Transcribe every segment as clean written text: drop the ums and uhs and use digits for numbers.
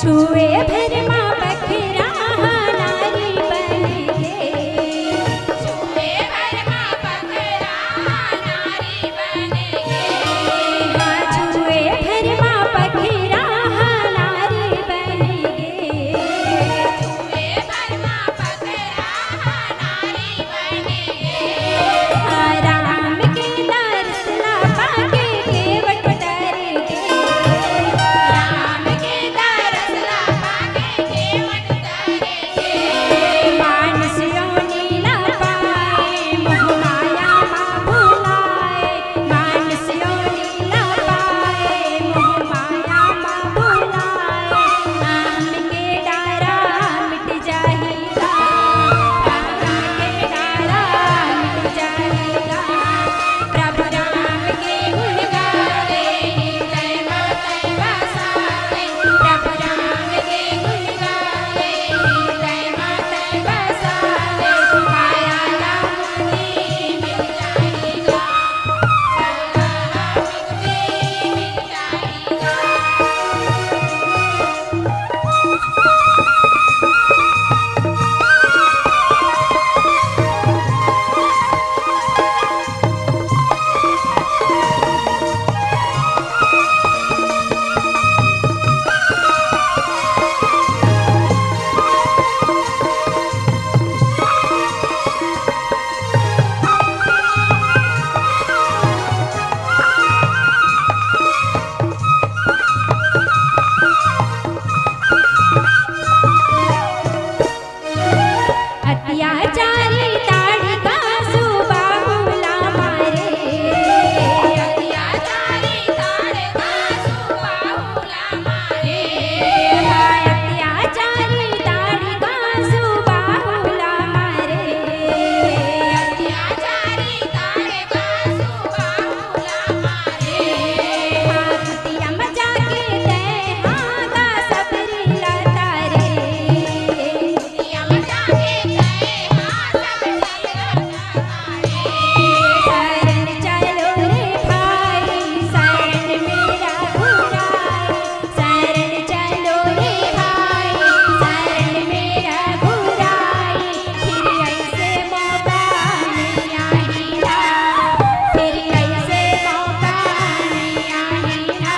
छुए भरमा बखरा नारी बन गे, छुए भरमा बखरा नारी बन गे, हाँ छुए भरमा बखरा नारी बन गे, छुए भरमा बखरा नारी बन गे, राम के दर्शना पाके केवट डर गे, राम के दर्शना पाके केवट डर गे, मानस योनि न पाए मोह माया माँ भुलाए, मानस योनि न पाए मोह माया माँ भुलाए, राम के डारा मिट जाएगा, राम के डारा मिट जाएगा, प्रभु राम के गुण गावे हृदय मातै बसावे, प्रभु राम के गुण गावे हृदय मातै बसावे, माया राम मुक्ति मिल जाएगा, माया मुक्ति मिल जाएगा। अत्याचारी ताड़िका सुबाहुला मारे, अत्याचारी ताड़िका सुबाहुला मारे, अत्याचारी ताड़िका सुबाहुला मारे, अत्याचारी ताड़िका सुबाहुला मारे, कुतिया मचा के तय हागा सबरी लतारे, कुतिया मचा के शरण चलो रे भाई शरण मेरा घुराए, शरण चलो रे भाई शरण मेरा घुराए, फिर ऐसे मौका नहीं आएगा, फिर ऐसे मौका नहीं आएगा,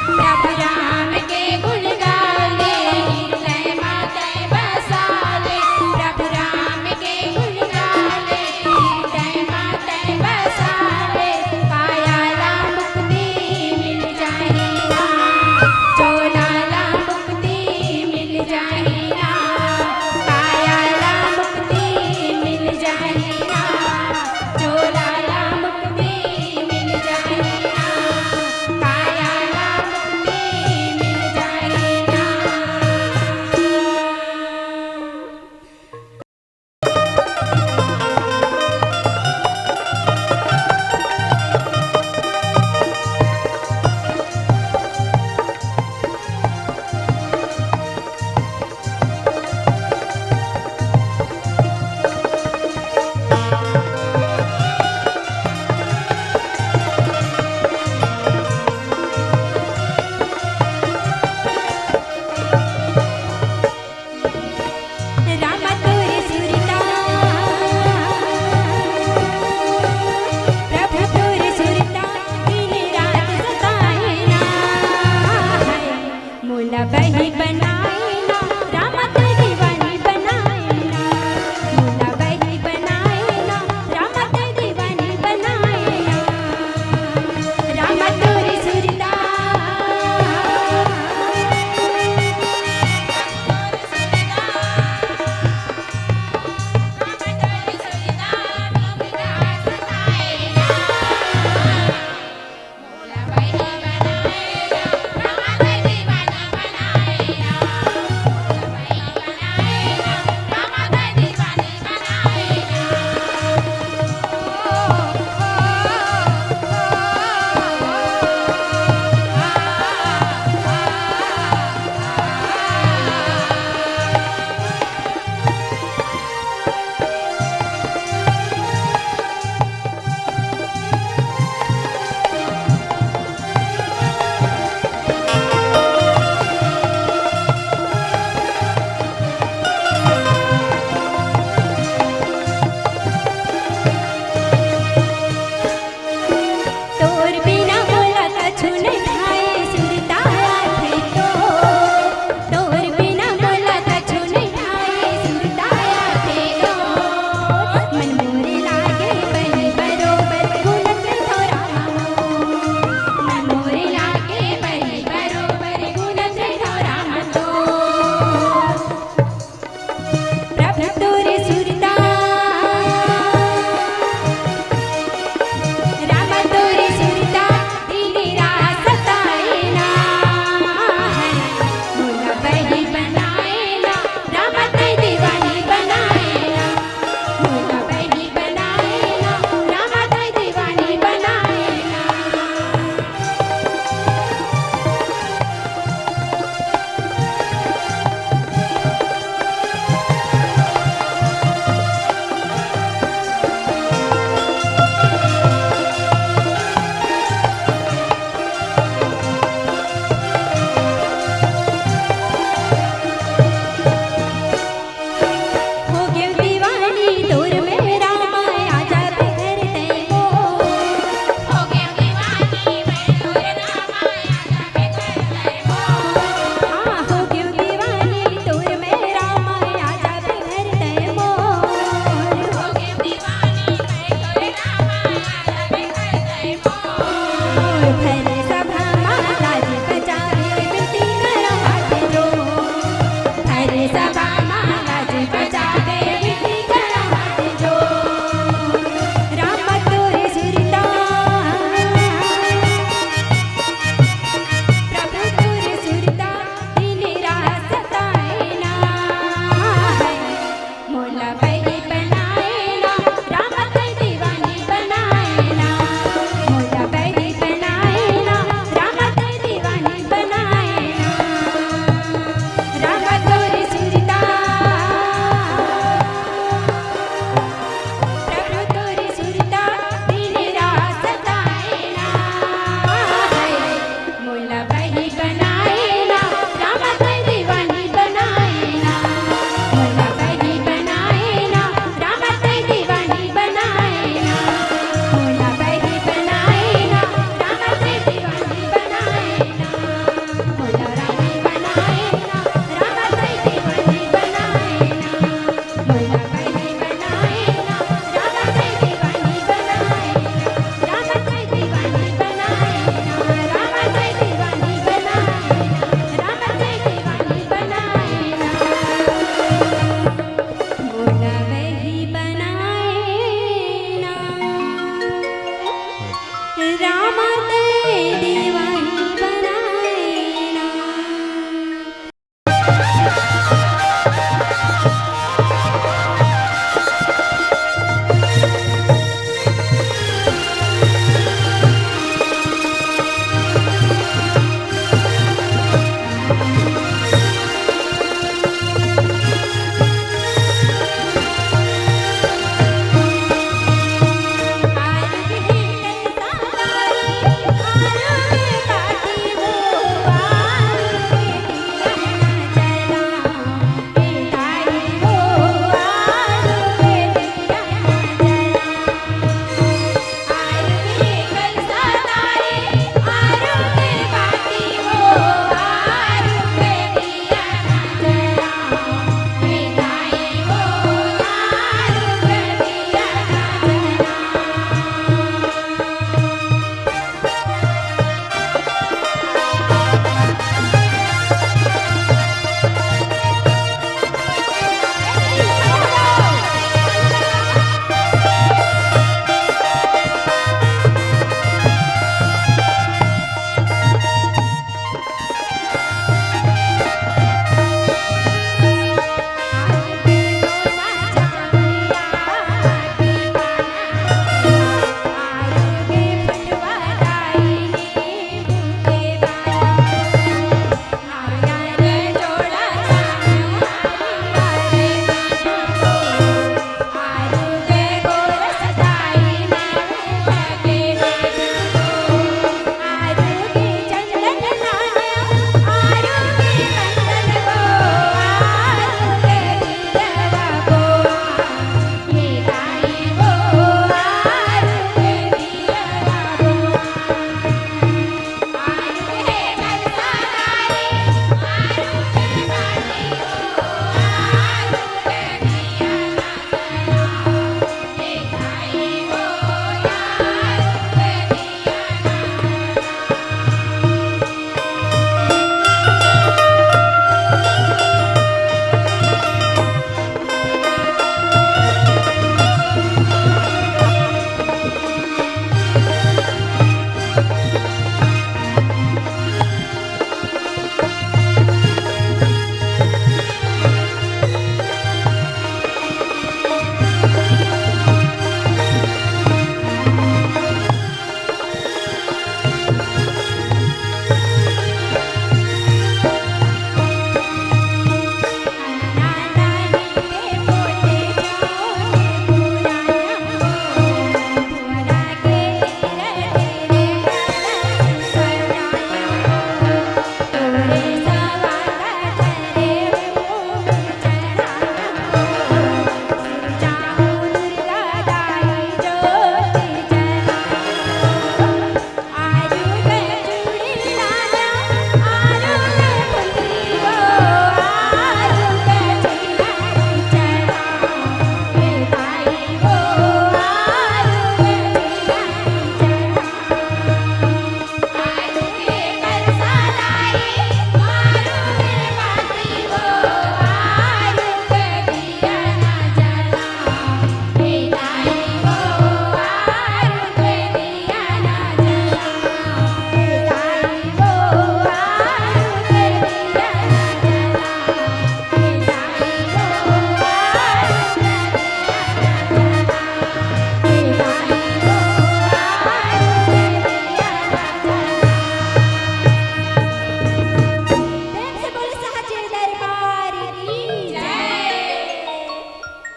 प्रभु राम के गुण गावे हृदय मातै बसावे, प्रभु राम के गुण गावे हृदय मातै बसावे, कायाला मुक्ति मिल जाएगा, चोलाला मुक्ति मिल जाएगा, कायाला मुक्ति मिल जाएगा, चोलाला मुक्ति मिल जाएगा, कायाला मुक्ति मिल जाएगा। राम तोर सुरता प्रभु तोर सुरता दिन रात सताए ना, मोला बही बना